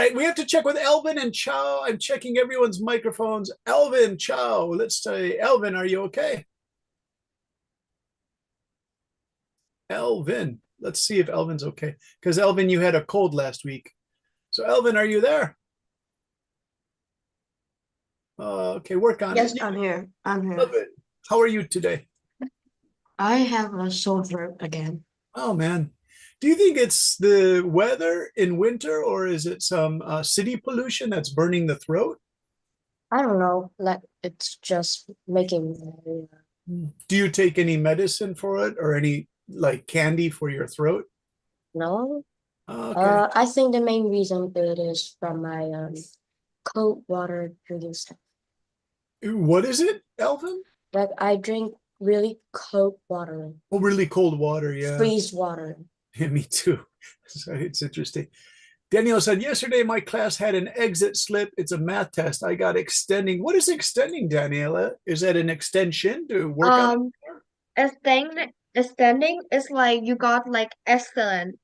right, we have to check with Elvin and Chow. I'm checking everyone's microphones. Elvin, Chow, let's say, Elvin, are you okay? Elvin, let's see if Elvin's okay. Because Elvin, you had a cold last week. So Elvin, are you there? Okay, work on Yes, it. I'm here. I'm here. Elvin, how are you today? I have a sore throat again. Oh man. Do you think it's the weather in winter or is it some city pollution that's burning the throat? I don't know, like it's just making Do you take any medicine for it or any like candy for your throat? no. Okay. I think the main reason it is from my cold water drinking stuff. What is it, Elvin? Like I drink really cold water, Oh, really cold water. Yeah. freeze water. Yeah, me too. So it's interesting. Danielle said, yesterday my class had an exit slip. It's a math test. I got extending. What is extending, Daniela? Is that an extension to work on it? Um, extending is like you got like excellent.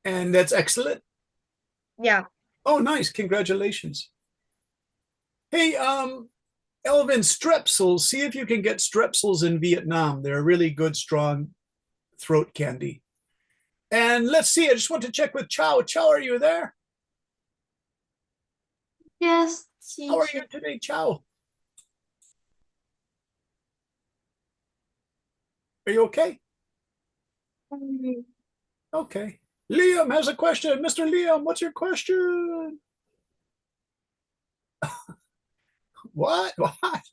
And that's excellent. Yeah. Oh, nice. Congratulations. Hey, Elvin, strepsils. See if you can get strepsils in Vietnam. They're a really good, strong throat candy. And let's see, I just want to check with Chow. Chow, are you there? Yes, How are you teacher. today, Chow? Are you okay? Okay. Liam has a question. Mr. Liam, what's your question? What? What?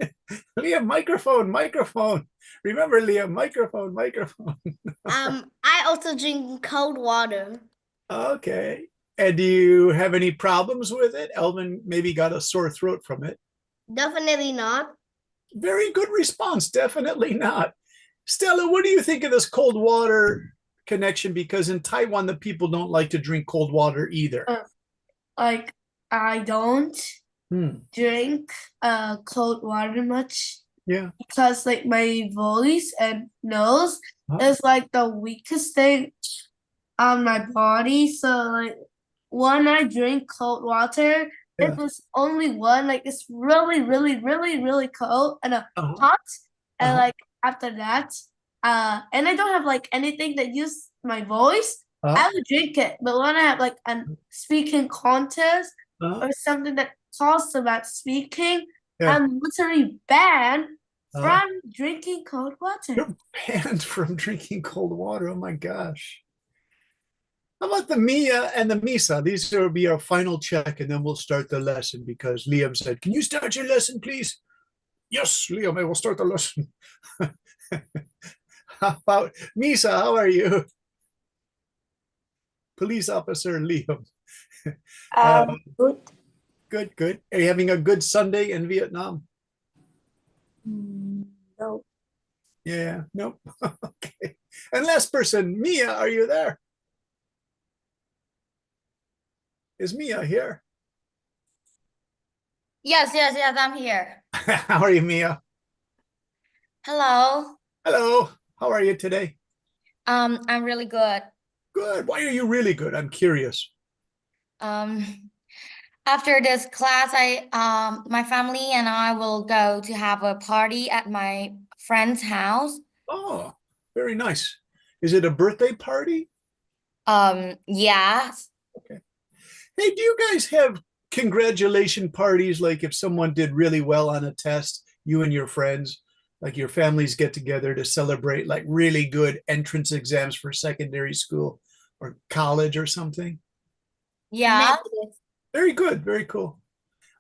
Liam, microphone, microphone. Remember, Liam, microphone, microphone. I also drink cold water. Okay. And do you have any problems with it? Elvin maybe got a sore throat from it. Definitely not. Very good response. Definitely not. Stella, what do you think of this cold water connection? Because in Taiwan, the people don't like to drink cold water either. Like I don't Hmm. drink cold water much Yeah. because like my voice and nose Huh? is like the weakest thing on my body. So like when I drink cold water, Yeah. if it's only one, like it's really, really, really, really cold and Uh-huh. hot, and Uh-huh. like after that, and I don't have like anything that use my voice, Uh-huh. I would drink it. But when I have like a speaking contest Uh-huh. or something that talks about speaking, Yeah. I'm literally banned Uh-huh. from drinking cold water. You're banned from drinking cold water. Oh my gosh. How about the Mia and the Misa? These will be our final check, and then we'll start the lesson because Liam said, can you start your lesson, please? Yes, Liam, I will start the lesson. How about Misa? How are you? Police officer Liam. Good. Good, good. Are you having a good Sunday in Vietnam? No. Yeah, nope. Okay. And last person, Mia, are you there? Is Mia here? Yes, yes, yes, I'm here. How are you, Mia? Hello. Hello. How are you today? I'm really good. Good. Why are you really good? I'm curious. Um, After this class, my family and I will go to have a party at my friend's house. Oh, very nice. Is it a birthday party? Yes. Okay. Hey, do you guys have congratulation parties? Like if someone did really well on a test, you and your friends, like your families get together to celebrate like really good entrance exams for secondary school or college or something? Yeah. Very good. Very cool.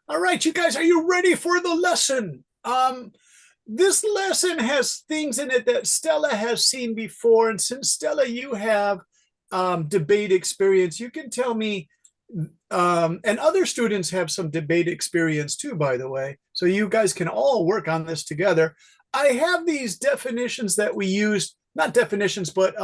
All right, you guys, are you ready for the lesson? This lesson has things in it that Stella has seen before. And since Stella, you have debate experience, you can tell me, and other students have some debate experience too, by the way. So you guys can all work on this together. I have these definitions that we use, not definitions, but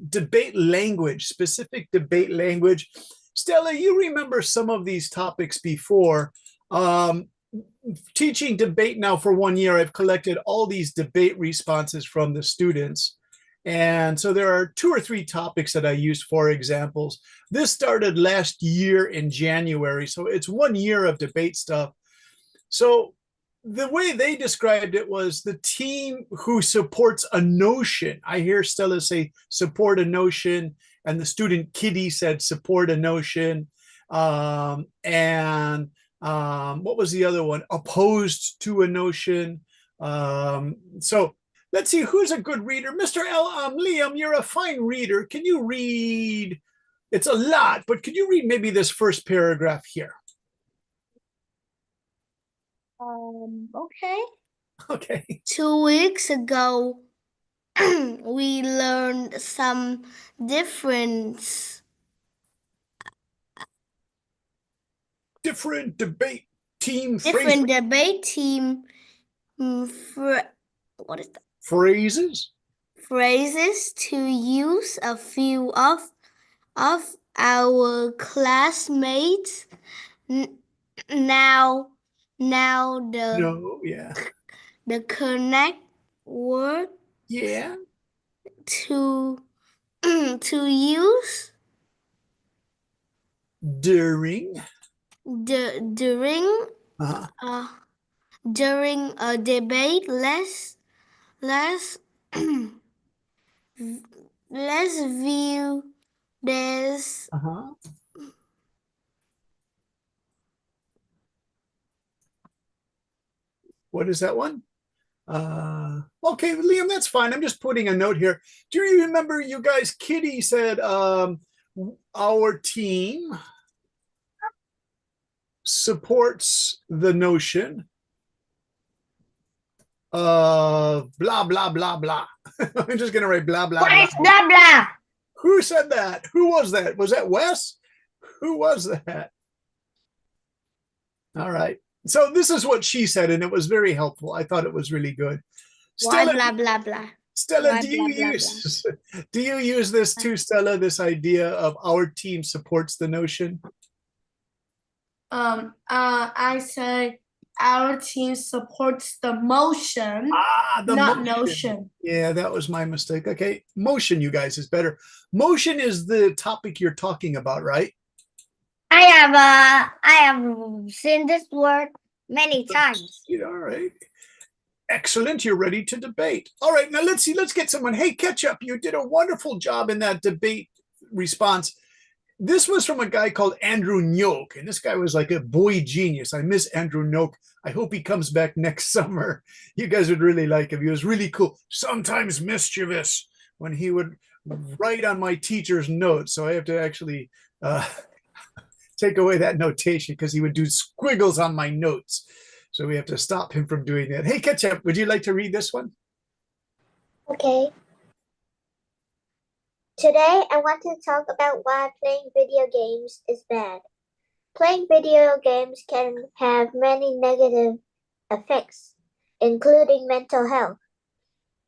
debate language, specific debate language. Stella, you remember some of these topics before. Um, Teaching debate now for 1 year, I've collected all these debate responses from the students. And so there are 2 or 3 topics that I use for examples. This started last year in January, so it's 1 year of debate stuff. So the way they described it was the team who supports a notion. I hear Stella say support a notion, and the student Kitty said support a notion. And what was the other one? Opposed to a notion. So let's see who's a good reader. Mr. Liam, you're a fine reader. Can you read? It's a lot, but could you read maybe this first paragraph here? Okay. Okay. 2 weeks ago, we learned some different Different debate team different debate team what is that? phrases. Phrases to use. A few of our classmates now the No, yeah. the connect word Yeah. to to use During. during Uh-huh. during a debate. Let's let's view this. Uh-huh. What is that one? Okay, Liam, that's fine. I'm just putting a note here. Do you remember you guys, Kitty said our team supports the notion of blah, blah, blah, blah. I'm just going to write blah, blah, What blah. is blah blah? Who said that? Who was that? Was that Wes? Who was that? All right. So this is what she said, and it was very helpful. I thought it was really good. Why Stella, blah blah blah? Stella, Why do you blah, blah, use do you use this too, Stella? This idea of our team supports the notion? I said our team supports the motion, The not motion. notion. Yeah, that was my mistake. Okay, motion, you guys, is better. Motion is the topic you're talking about, right? I have seen this word many times. Yeah, all right. Excellent. You're ready to debate. All right, now let's see. Let's get someone. Hey, Ketchup, you did a wonderful job in that debate response. This was from a guy called Andrew Noak, and this guy was like a boy genius. I miss Andrew Noak. I hope he comes back next summer. You guys would really like him. He was really cool, sometimes mischievous when he would write on my teacher's notes. So I have to actually take away that notation because he would do squiggles on my notes. So we have to stop him from doing that. Hey, Ketchup, would you like to read this one? Okay. Today, I want to talk about why playing video games is bad. Playing video games can have many negative effects, including mental health.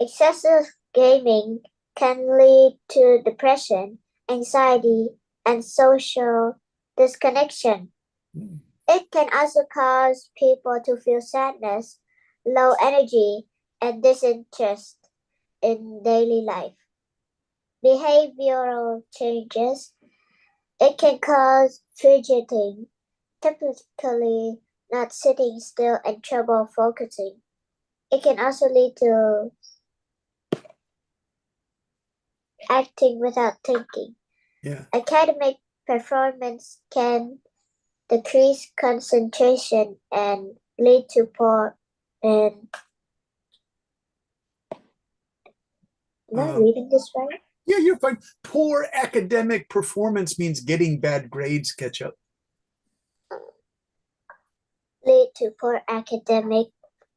Excessive gaming can lead to depression, anxiety, and social disconnection. It can also cause people to feel sadness, low energy, and disinterest in daily life. Behavioral changes. It can cause fidgeting, typically not sitting still, and trouble focusing. It can also lead to acting without thinking. Yeah. Academic performance can decrease concentration and lead to poor and am I reading this right? Yeah, you're fine. Poor academic performance means getting bad grades, Ketchup. Lead to poor academic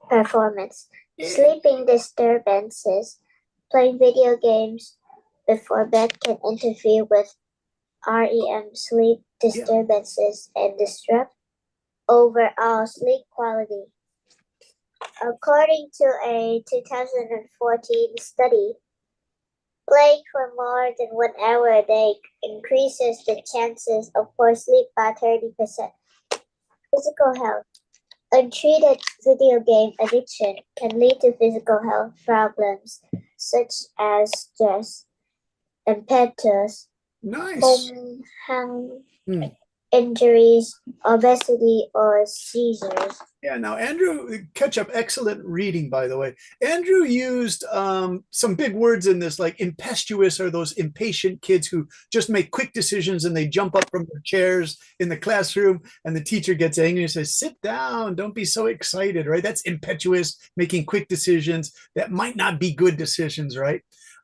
performance. Sleeping disturbances. Playing video games before bed can interfere with REM sleep disturbances and disrupt overall sleep quality. According to a 2014 study, playing for more than 1 hour a day increases the chances of poor sleep by 30%. Physical health. Untreated video game addiction can lead to physical health problems such as stress, impetus, Nice. hung Hmm. injuries, obesity, or seizures. Yeah, now Andrew, Ketchup, excellent reading, by the way. Andrew used some big words in this, like impetuous are those impatient kids who just make quick decisions and they jump up from their chairs in the classroom and the teacher gets angry and says, sit down, don't be so excited, right? That's impetuous, making quick decisions that might not be good decisions, right?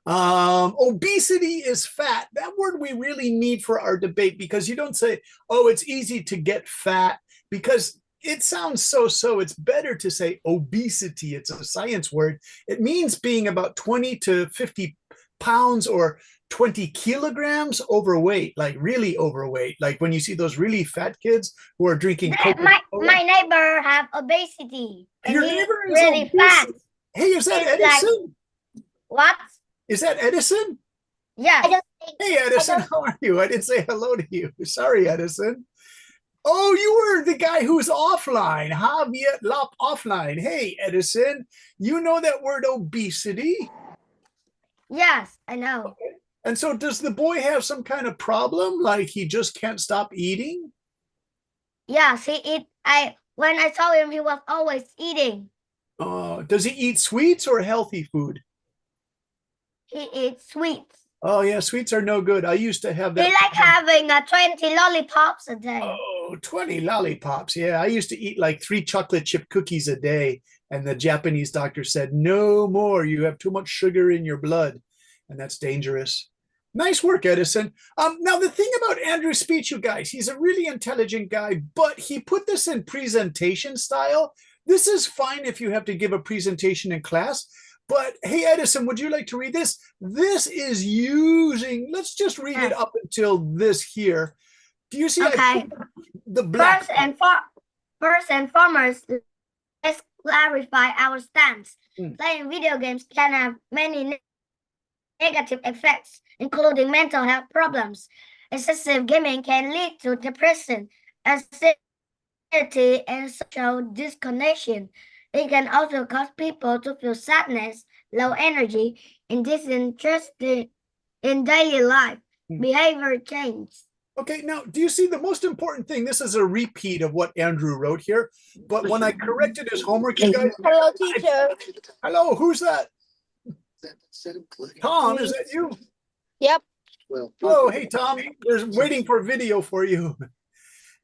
Obesity is fat. That word we really need for our debate because you don't say, oh, it's easy to get fat because it sounds so. It's better to say obesity. It's a science word. It means being about 20 to 50 pounds or 20 kilograms overweight, like really overweight. Like when you see those really fat kids who are drinking Coca-Cola. My neighbor have obesity. And Your he's neighbor is really obese. fat. Hey, is that It's like- Edison? What? Is that Edison? Yes. I don't think Hey, Edison, don't- how are you? I didn't say hello to you. Sorry, Edison. Oh, you were the guy who's offline. Javier Lop offline. Hey, Edison, you know that word obesity? Yes, I know. And so does the boy have some kind of problem? Like he just can't stop eating? Yes, when I saw him, he was always eating. Does he eat sweets or healthy food? He eats sweets. Oh, yeah, sweets are no good. I used to have that. He like having 20 lollipops a day. Oh, 20 lollipops. Yeah, I used to eat like 3 chocolate chip cookies a day. And the Japanese doctor said, no more. You have too much sugar in your blood. And that's dangerous. Nice work, Edison. Now, the thing about Andrew's speech, you guys, he's a really intelligent guy, but he put this in presentation style. This is fine if you have to give a presentation in class. But hey, Edison, would you like to read this? This is using, let's just read it up until this here. Do you see Okay. the black? First and foremost, let's clarify our stance. Hmm. Playing video games can have many negative effects, including mental health problems. Excessive gaming can lead to depression, anxiety, and social disconnection. It can also cause people to feel sadness, low energy, and disinterested in daily life. Behavior change. Okay, now, do you see the most important thing? This is a repeat of what Andrew wrote here. But when I corrected his homework, you guys. Hello, teacher. Hello, who's that? Tom, is that you? Yep. Oh, hey, Tom. There's waiting for video for you.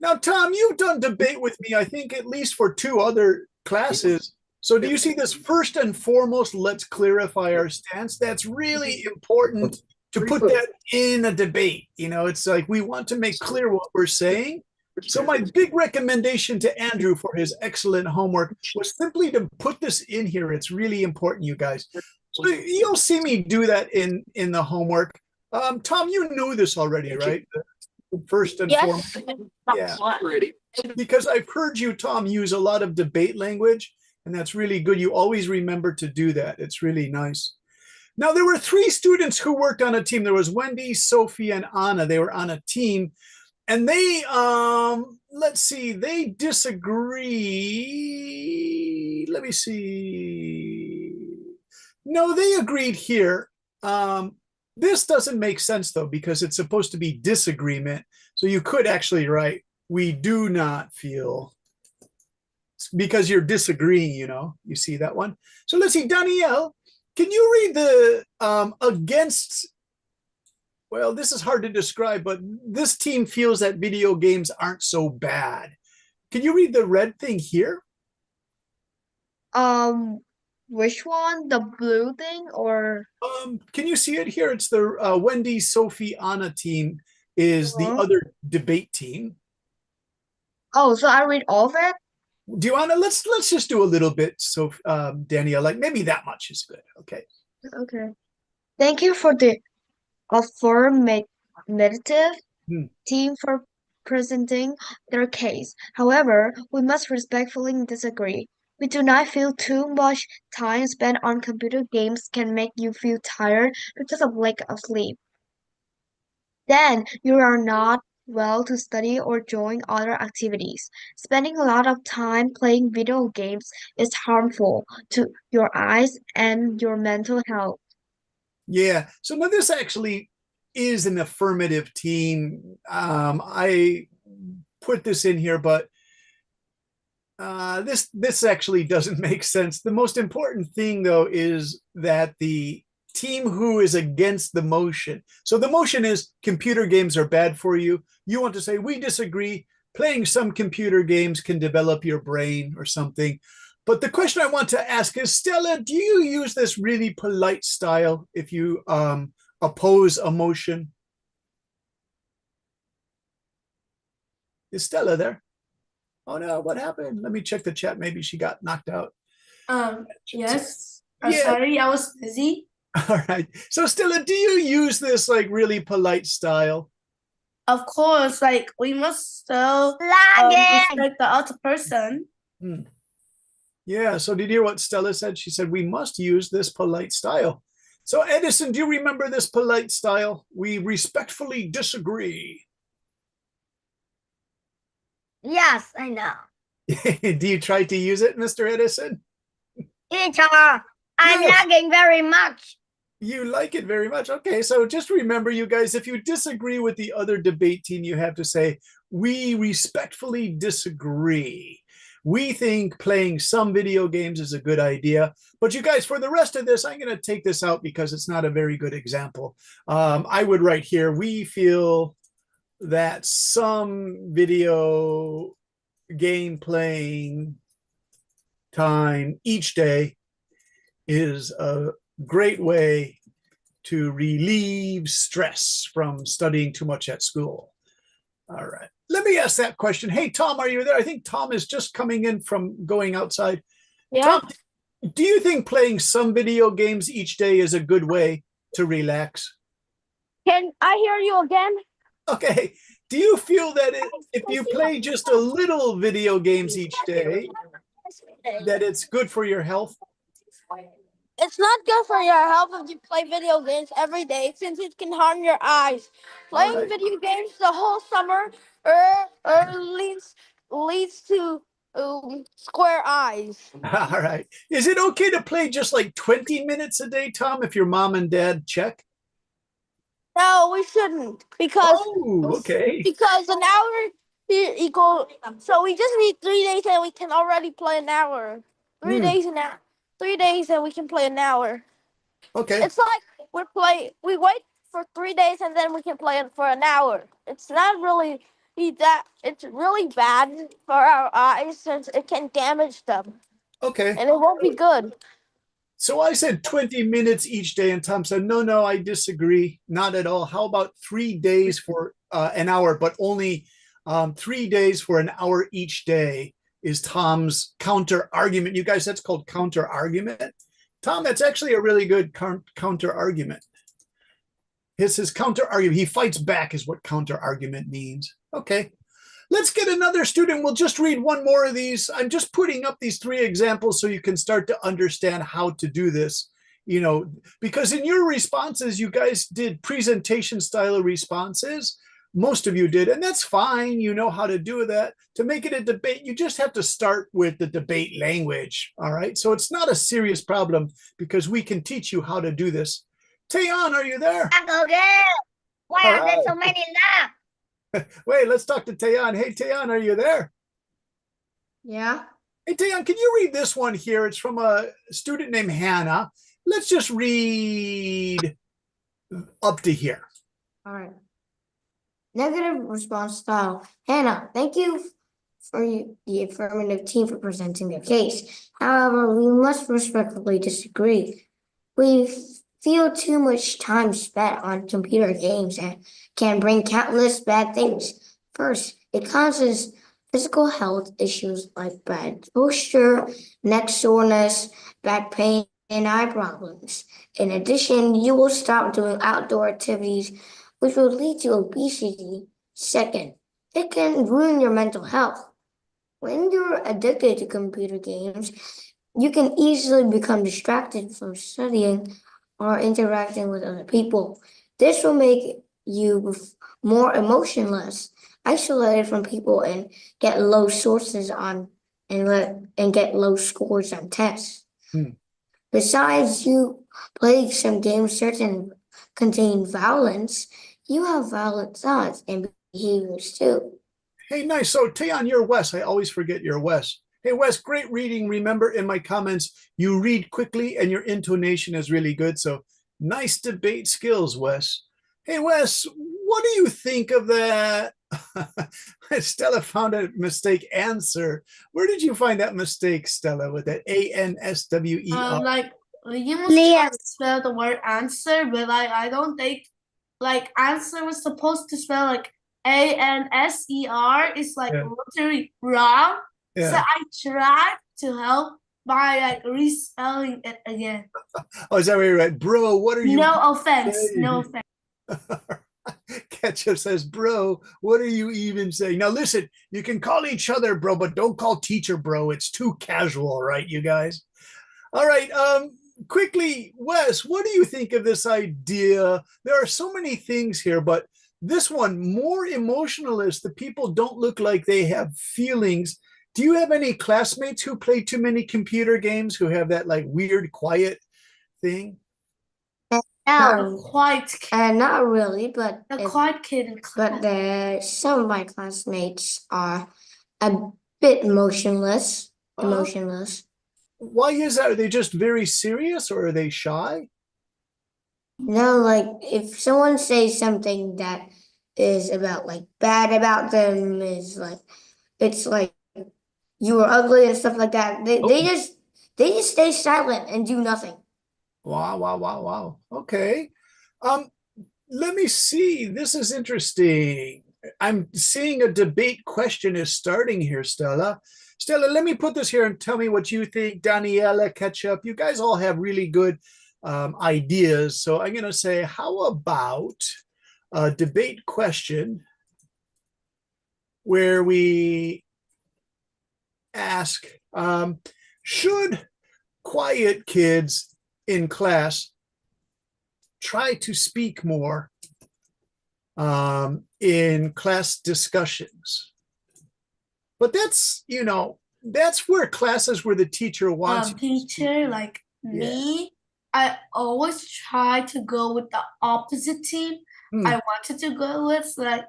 Now, Tom, you've done debate with me, I think, at least for 2 other classes. So do you see this first and foremost, let's clarify our stance? That's really important to put that in a debate. You know, it's like we want to make clear what we're saying. So my big recommendation to Andrew for his excellent homework was simply to put this in here. It's really important, you guys. So you'll see me do that in the homework. Tom, you knew this already, right? First and foremost. Yeah. Because I've heard you, Tom, use a lot of debate language, and that's really good. You always remember to do that. It's really nice. Now, there were 3 students who worked on a team. There was Wendy, Sophie, and Anna. They were on a team, and they, let's see, they disagree. Let me see. No, they agreed here. This doesn't make sense, though, because it's supposed to be disagreement. So you could actually write, we do not feel, because you're disagreeing, you know, you see that one. So let's see, Danielle, can you read the against, well, this is hard to describe, but this team feels that video games aren't so bad. Can you read the red thing here? Which one? The blue thing or? Can you see it here? It's the Wendy, Sophie, Anna team is the Uh-huh. other debate team. Oh, so I read all of it? Do you want to, let's just do a little bit. So Danielle, like maybe that much is good. Okay. Okay. Thank you for the affirmative Hmm. team for presenting their case. However, we must respectfully disagree. We do not feel too much time spent on computer games can make you feel tired because of lack of sleep. Then you are not well to study or join other activities. Spending a lot of time playing video games is harmful to your eyes and your mental health. Yeah. So now this actually is an affirmative team. I put this in here, but this actually doesn't make sense. The most important thing, though, is that the team who is against the motion. So the motion is computer games are bad for you. You want to say, we disagree. Playing some computer games can develop your brain or something. But the question I want to ask is, Stella, do you use this really polite style if you oppose a motion? Is Stella there? Oh no, what happened? Let me check the chat. Maybe she got knocked out. Yes. Yeah. Sorry, I was busy. All right. So Stella, do you use this like really polite style? Of course, like we must still Lagging. respect the other person. Yeah. So did you hear what Stella said? She said, we must use this polite style. So Edison, do you remember this polite style? We respectfully disagree. Yes, I know. Do you try to use it, Mr. Edison? Teacher, I'm Yes. lagging very much. You like it very much. Okay, so just remember, you guys, if you disagree with the other debate team, you have to say, we respectfully disagree. We think playing some video games is a good idea. But you guys, for the rest of this, I'm going to take this out because it's not a very good example. I would write here, we feel that some video game playing time each day is a great way to relieve stress from studying too much at school. All right. Let me ask that question. Hey, Tom, are you there? I think Tom is just coming in from going outside. Yeah. Tom, do you think playing some video games each day is a good way to relax? Can I hear you again? Okay. Do you feel that if you play just a little video games each day, that it's good for your health? It's not good for your health if you play video games every day, since it can harm your eyes. Playing Alright. video games the whole summer leads to square eyes. All right. Is it okay to play just like 20 minutes a day, Tom, if your mom and dad check? No, we shouldn't, because Okay. an hour equal. So we just need 3 days, and we can already play an hour. 3 days an hour. 3 days, and we can play an hour. Okay. It's like we wait for 3 days, and then we can play it for an hour. It's not really that. It's really bad for our eyes, since it can damage them, Okay. and it won't be good. So I said 20 minutes each day, and Tom said, no, I disagree. Not at all. How about 3 days for an hour, but only 3 days for an hour each day is Tom's counter argument. You guys, that's called counter argument. Tom, that's actually a really good counter argument. His counter argument. He fights back is what counter argument means. Okay. Let's get another student. We'll just read one more of these. I'm just putting up these 3 examples so you can start to understand how to do this, you know, because in your responses, you guys did presentation style responses. Most of you did, and that's fine. You know how to do that. To make it a debate, you just have to start with the debate language. All right. So it's not a serious problem because we can teach you how to do this. Taeyeon, are you there? Back again. Why All are there right. so many laps? Wait, let's talk to Taeyeon. Hey, Taeyeon, are you there? Yeah. Hey, Taeyeon, can you read this one here? It's from a student named Hannah. Let's just read up to here. All right. Negative response style. Hannah, thank you for the affirmative team for presenting their case. However, we must respectfully disagree. We feel too much time spent on computer games and can bring countless bad things. First, it causes physical health issues like bad posture, neck soreness, back pain, and eye problems. In addition, you will stop doing outdoor activities, which will lead to obesity. Second, it can ruin your mental health. When you're addicted to computer games, you can easily become distracted from studying or interacting with other people. This will make you more emotionless, isolated from people, and get low sources on and get low scores on tests. Besides, you playing some games certain contain violence, you have violent thoughts and behaviors too. Hey, nice. So Taeyeon, you're Wes. I always forget you're Wes. Hey, Wes, great reading. Remember in my comments, you read quickly and your intonation is really good. So nice debate skills, Wes. Hey, Wes, what do you think of that? Stella found a mistake answer. Where did you find that mistake, Stella, with that ANSWER? Like you must try to spell the word answer, but like I don't think like answer was supposed to spell like ANSER. It's like Yeah. literally wrong. So Yeah. I tried to help by like respelling it again. Oh, is that where you're at? Bro, what are you No offense. saying? No offense. Ketchup says, bro, what are you even saying? Now, listen, you can call each other bro, but don't call teacher bro. It's too casual, right, you guys? All right. Quickly, Wes, what do you think of this idea? There are so many things here, but this one, more emotionalist. The people don't look like they have feelings. Do you have any classmates who play too many computer games who have that like weird, quiet thing? No, not really, but The quiet kid in class. some of my classmates are a bit emotionless. Uh, why is that? Are they just very serious or are they shy? No, like if someone says something that is about like bad about them, is like it's like you are ugly and stuff like that. They Oh. they just stay silent and do nothing. Wow, wow, wow, wow. Okay. Um, let me see. This is interesting. I'm seeing a debate question is starting here, Stella. Stella, let me put this here and tell me what you think. Daniela, Ketchup, you guys all have really good ideas. So I'm going to say, how about a debate question where we ask, should quiet kids in class try to speak more in class discussions? But that's, that's where classes where the teacher wants teacher like me, I always try to go with the opposite team. I wanted to go with like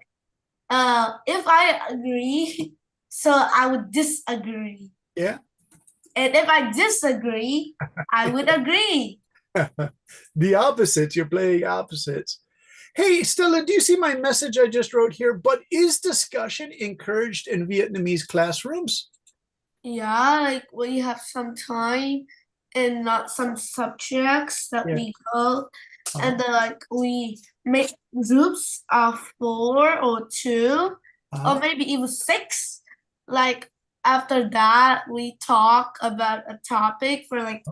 if I agree, so I would disagree. Yeah. And if I disagree, I would agree. The opposites, you're playing opposites. Hey, Stella, do you see my message I just wrote here? But is discussion encouraged in Vietnamese classrooms? Yeah, like we have some time and not some subjects that we go, and then like we make groups of 4 or 2, or maybe even 6. Like after that, we talk about a topic for like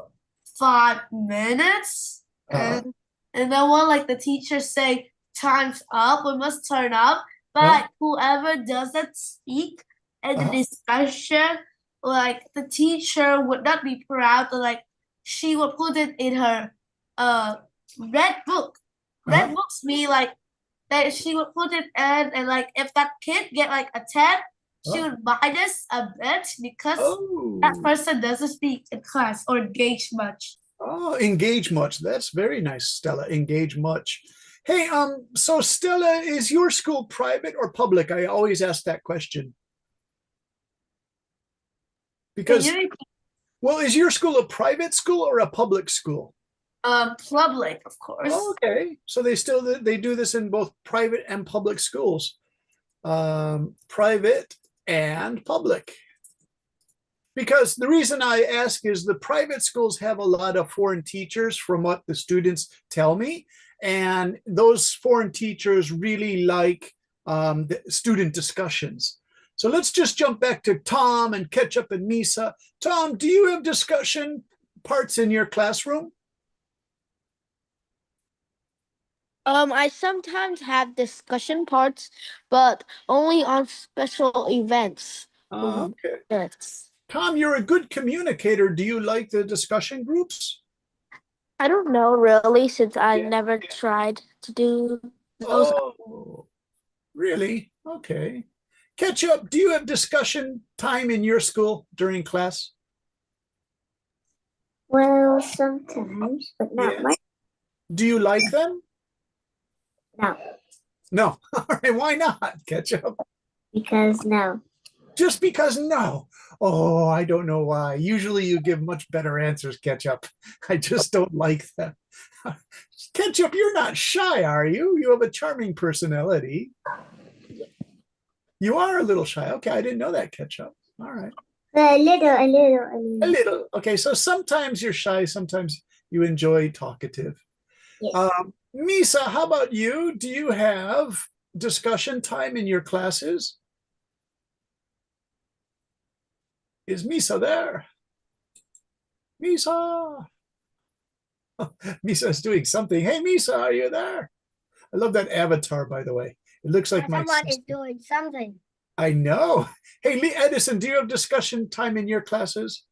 5 minutes, and then when like the teacher say time's up, we must turn up. But whoever doesn't speak in the discussion, like the teacher would not be proud. Like she would put it in her red book. Red books mean like that she would put it in, and like if that kid get like a 10, she would minus a bit because that person doesn't speak in class or engage much. Oh, engage much. That's very nice, Stella. Engage much. Hey, so Stella, is your school private or public? I always ask that question. Because, well, is your school a private school or a public school? Public, of course. Okay, so they do this in both private and public schools. Private and public. Because the reason I ask is the private schools have a lot of foreign teachers from what the students tell me. And those foreign teachers really like the student discussions. So let's just jump back to Tom and Ketchup and Misa. Tom, do you have discussion parts in your classroom? I sometimes have discussion parts, but only on special events. Okay. Yes. Tom, you're a good communicator. Do you like the discussion groups? I don't know really, since I never tried to do those. Oh, really? Okay. Ketchup, do you have discussion time in your school during class? Well, sometimes, but not Yeah. much. Do you like them? No, No. All right. Why not? Ketchup. because no. Just because no. Oh, I don't know why. Usually you give much better answers, Ketchup. I just don't like them. Ketchup, you're not shy, are you? You have a charming personality. You are a little shy. Okay, I didn't know that, Ketchup. All right. A little, a little, a A little. little. Okay, so sometimes you're shy, sometimes you enjoy talkative. Yes. Misa, how about you? Do you have discussion time in your classes? Is Misa there? Misa. Misa is doing something. Hey, Misa, are you there? I love that avatar, by the way. It looks like my Someone is sister. doing something. I know. Hey, Lee Edison, do you have discussion time in your classes?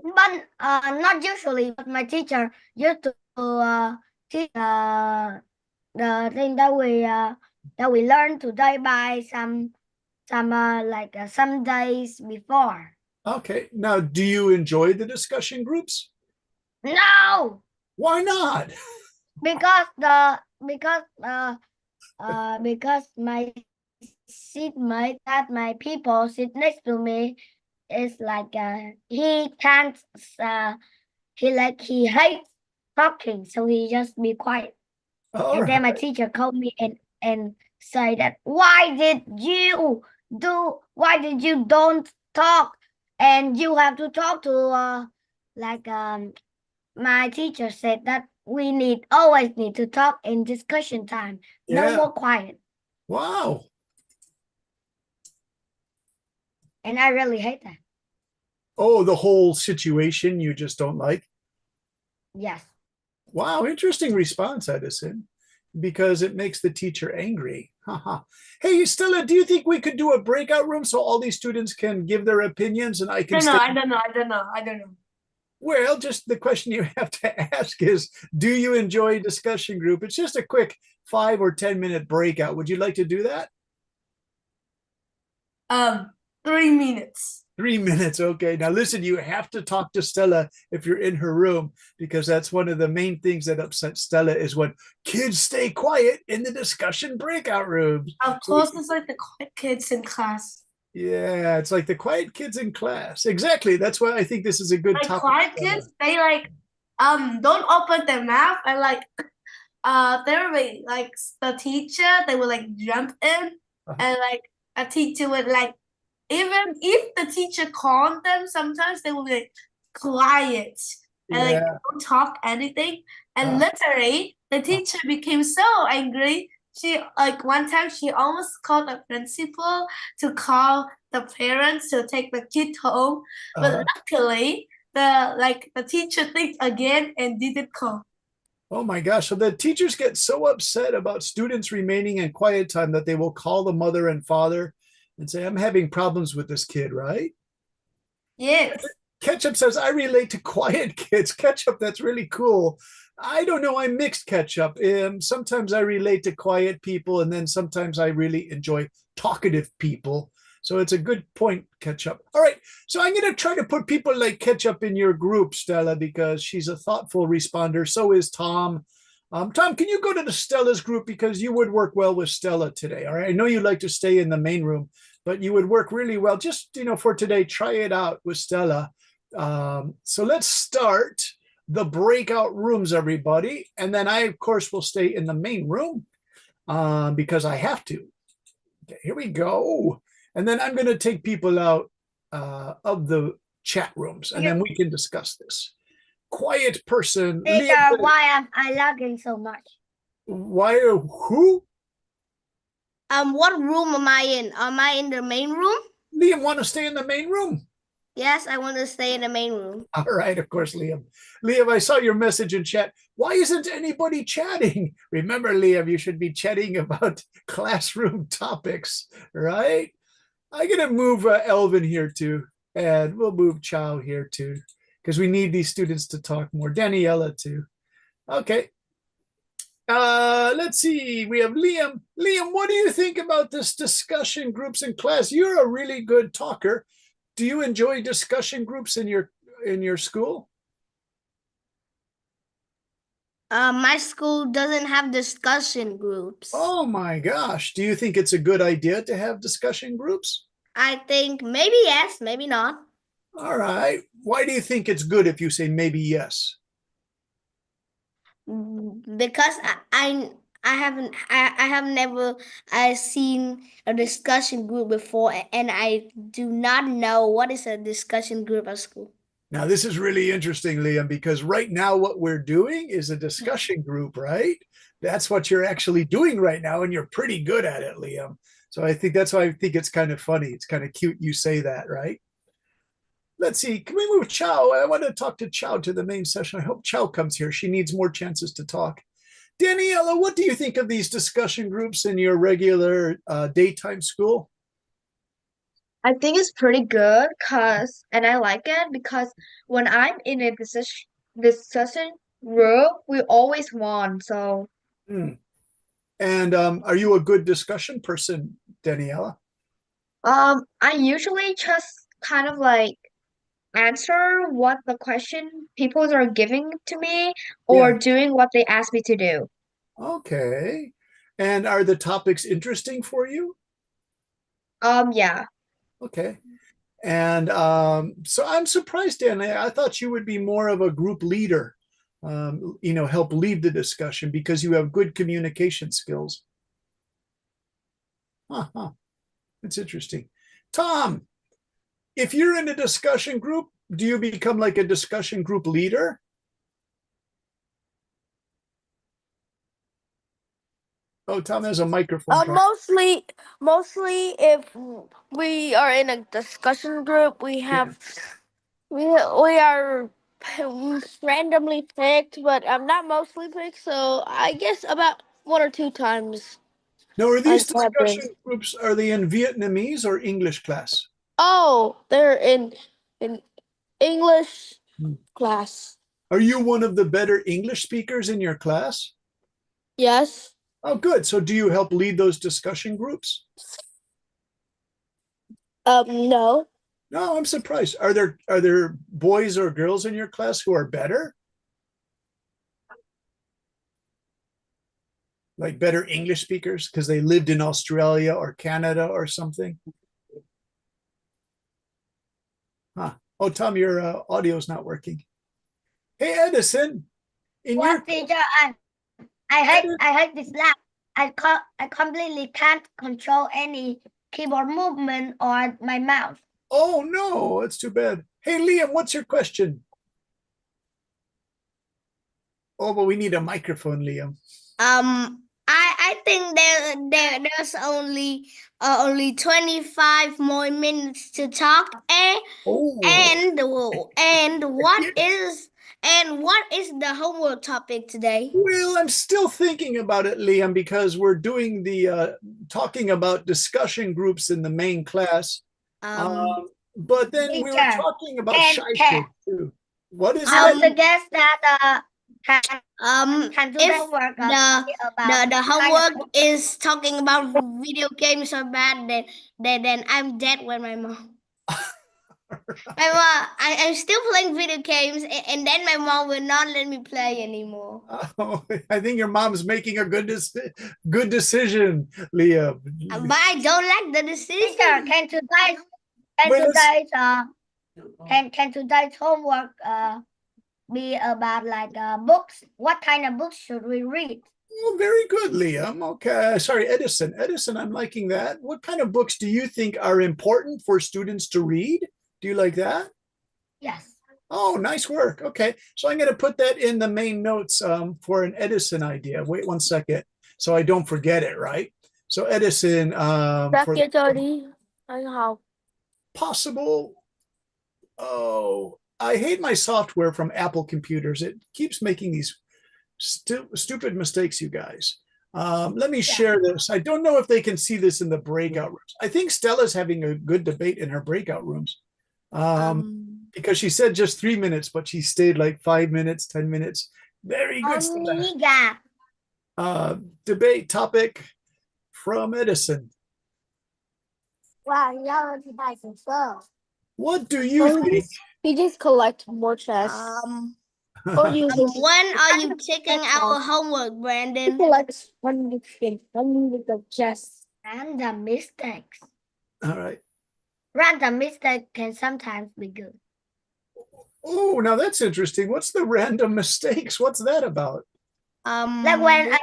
But not usually, but my teacher used to teach the thing that we learned today by some some days before. Okay. Now, do you enjoy the discussion groups? No, Why not? because my seatmate that my people sit next to me is like he can't he hates talking, so he just be quiet. All And then my right. teacher called me and say that why did you don't talk, and you have to talk to my teacher said that we always need to talk in discussion time. No Yeah. more quiet. Wow. And I really hate that. Oh, the whole situation you just don't like? Yes. Wow, interesting response, Edison, because it makes the teacher angry. Haha. Hey, Stella, do you think we could do a breakout room so all these students can give their opinions and I can stay? I don't know. Well, just the question you have to ask is, do you enjoy discussion group? It's just a quick 5 or 10 minute breakout. Would you like to do that? 3 minutes. 3 minutes. Okay. Now listen, you have to talk to Stella if you're in her room, because that's one of the main things that upsets Stella is when kids stay quiet in the discussion breakout rooms. Of course, it's like the quiet kids in class. Yeah, it's like the quiet kids in class. Exactly. That's why I think this is a good Like topic. quiet kids, they like don't open their mouth and like they were like the teacher, they would like jump in and like a teacher would like, even if the teacher called them, sometimes they would be like quiet and like Yeah. don't talk anything. And literally the teacher became so angry. She like one time she almost called the principal to call the parents to take the kid home. But luckily the teacher think again and didn't call. Oh my gosh. So the teachers get so upset about students remaining in quiet time that they will call the mother and father and say, I'm having problems with this kid, right? Yes. Ketchup says, I relate to quiet kids. Ketchup, that's really cool. I don't know. I'm mixed, Ketchup. Sometimes I relate to quiet people, and then sometimes I really enjoy talkative people. So it's a good point, Ketchup. All right. So I'm going to try to put people like Ketchup in your group, Stella, because she's a thoughtful responder. So is Tom. Tom, can you go to the Stella's group, because you would work well with Stella today? All right. I know you like to stay in the main room, but you would work really well. Just, for today, try it out with Stella. So let's start the breakout rooms, everybody. And then I, of course, will stay in the main room because I have to. Okay, here we go. And then I'm going to take people out of the chat rooms, and then we can discuss this. Quiet person. Why am I lagging so much? Why? Who? What room am I in? Am I in the main room? Liam want to stay in the main room. Yes, I want to stay in the main room. All right, of course, Liam. Liam, I saw your message in chat. Why isn't anybody chatting? Remember, Liam, you should be chatting about classroom topics, right? I'm going to move Elvin here too, and we'll move Chow here too, because we need these students to talk more. Daniela too. Okay. Let's see. We have Liam. Liam, what do you think about this discussion groups in class? You're a really good talker. do you enjoy discussion groups in your school? My school doesn't have discussion groups. Oh my gosh. Do you think it's a good idea to have discussion groups? I think maybe yes, maybe not. All right. Why do you think it's good if you say maybe yes? Because I have never seen a discussion group before, and I do not know what is a discussion group at school. Now, this is really interesting, Liam, because right now what we're doing is a discussion group, right? That's what you're actually doing right now, and you're pretty good at it, Liam. So I think that's why I think it's kind of funny. It's kind of cute you say that, right? Let's see. Can we move Chow? I want to talk to Chow to the main session. I hope Chow comes here. She needs more chances to talk. Daniela, what do you think of these discussion groups in your regular daytime school? I think it's pretty good and I like it because when I'm in a discussion group, we always won. So And are you a good discussion person, Daniela? I usually just kind of like answer what the question people are giving to me or Yeah. doing what they ask me to do. Okay. And are the topics interesting for you? Yeah. Okay. And so I'm surprised, Daniela. I thought you would be more of a group leader, help lead the discussion because you have good communication skills. Huh. That's interesting. Tom, if you're in a discussion group, do you become like a discussion group leader? Oh, Tom has a microphone problem. Mostly if we are in a discussion group, we are randomly picked, but I'm not mostly picked, so I guess about 1 or 2 times. Now, are these I've been. discussion groups, are they in Vietnamese or English class? Oh, they're in English class. Are you one of the better English speakers in your class? Yes. Oh, good. So do you help lead those discussion groups? No. No, I'm surprised. Are there boys or girls in your class who are better? Like better English speakers because they lived in Australia or Canada or something? Huh. Oh, Tom, your audio's not working. Hey, Edison. What teacher? I hate this lab. I completely can't control any keyboard movement or my mouse. Oh no, that's too bad. Hey, Liam, what's your question? Oh, but we need a microphone, Liam. I think there's only 25 more minutes to talk. And what is the homework topic today? Well, I'm still thinking about it, Liam, because we're doing the talking about discussion groups in the main class. But then we were talking about shy kids too. What is I that? suggest that can do If homework the homework is talking about video games or bad, then I'm dead with my mom. I'm still playing video games, and then my mom will not let me play anymore. Oh, I think your mom's making a good decision, Liam. But I don't like the decision. Teacher, can today's homework be about like books? What kind of books should we read? Oh, very good, Liam. Okay. Sorry, Edison. Edison, I'm liking that. What kind of books do you think are important for students to read? Do you like that? Yes. Oh, nice work. Okay. So I'm going to put that in the main notes for an Edison idea. Wait 1 second. So I don't forget it, right? So Edison, possible. Oh, I hate my software from Apple computers. It keeps making these stupid mistakes, you guys. Let me share this. I don't know if they can see this in the breakout rooms. I think Stella's having a good debate in her breakout rooms. Because she said just 3 minutes, but she stayed like 5 minutes, 10 minutes. Very good. Debate topic from Edison. Wow, y'all are nice and slow. What do you think? He just collect more chests. Or uses When are you checking our homework, he Brandon? collects hundreds of chests. Random mistakes. All right. Random mistake can sometimes be good. Oh, now that's interesting. What's the random mistakes? What's that about? Like when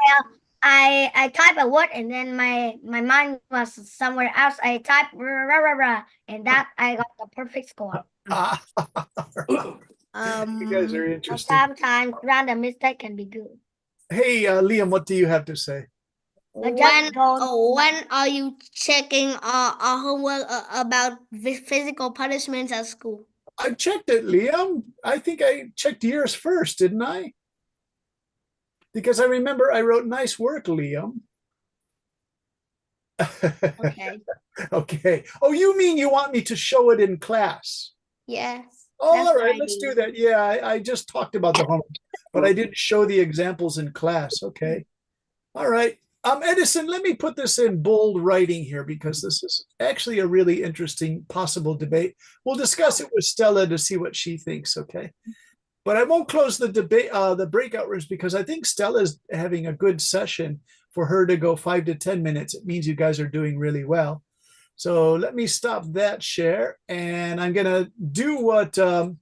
I type a word and then my mind was somewhere else. I type rah, rah, rah, rah, and that I got the perfect score. Ah, you guys are interesting. Sometimes random mistake can be good. Hey, Liam, what do you have to say? when are you checking our homework about physical punishments at school? I checked it, Liam. I think I checked yours first, didn't I? Because I remember I wrote nice work, Liam. Okay. Okay. Oh, you mean you want me to show it in class? Yes. Oh, That's all what right, I let's do. do that. Yeah, I just talked about the homework, but I didn't show the examples in class. Okay. All right. Edison, let me put this in bold writing here because this is actually a really interesting possible debate. We'll discuss it with Stella to see what she thinks, okay? But I won't close the debate, the breakout rooms, because I think Stella's having a good session. For her to go 5 to 10 minutes, it means you guys are doing really well. So let me stop that share, and I'm gonna do what, I'll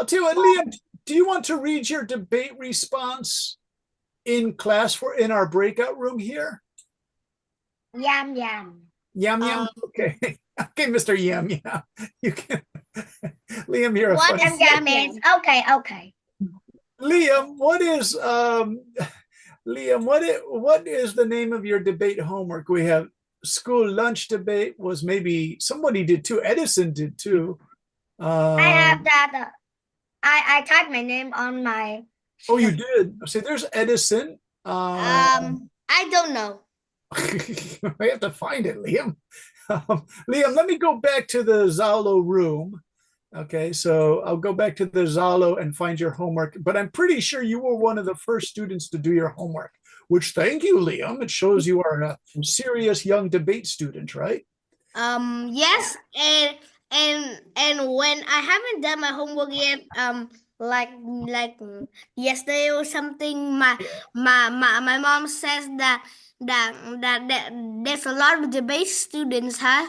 tell you what, Liam, do you want to read your debate response in class in our breakout room here? Yum yum. Yum yum. Okay. Okay, Mr. Yum Yum. You can Liam, you're a What funny. yum means? Okay. Liam, what is Liam, what is the name of your debate homework? We have school lunch debate was maybe somebody did too. Edison did too. I have that. I typed my name on my. Oh, you did. See, there's Edison. I don't know. I have to find it, Liam. Liam, let me go back to the Zalo room. Okay, so I'll go back to the Zalo and find your homework. But I'm pretty sure you were one of the first students to do your homework, which thank you, Liam. It shows you are a serious young debate student, right? Yes, and when I haven't done my homework yet, like yesterday or something, my mom says that there's a lot of debate students has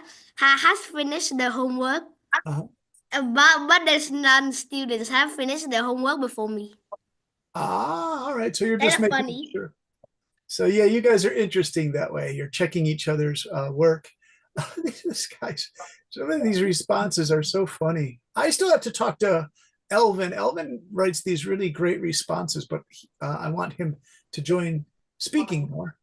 finished their homework, but there's none students have finished their homework before me. Ah, all right. So you're That's just making funny. sure. So yeah, you guys are interesting that way. You're checking each other's work. This guys, some of these responses are so funny. I still have to talk to Elvin. Elvin writes these really great responses, but I want him to join speaking more.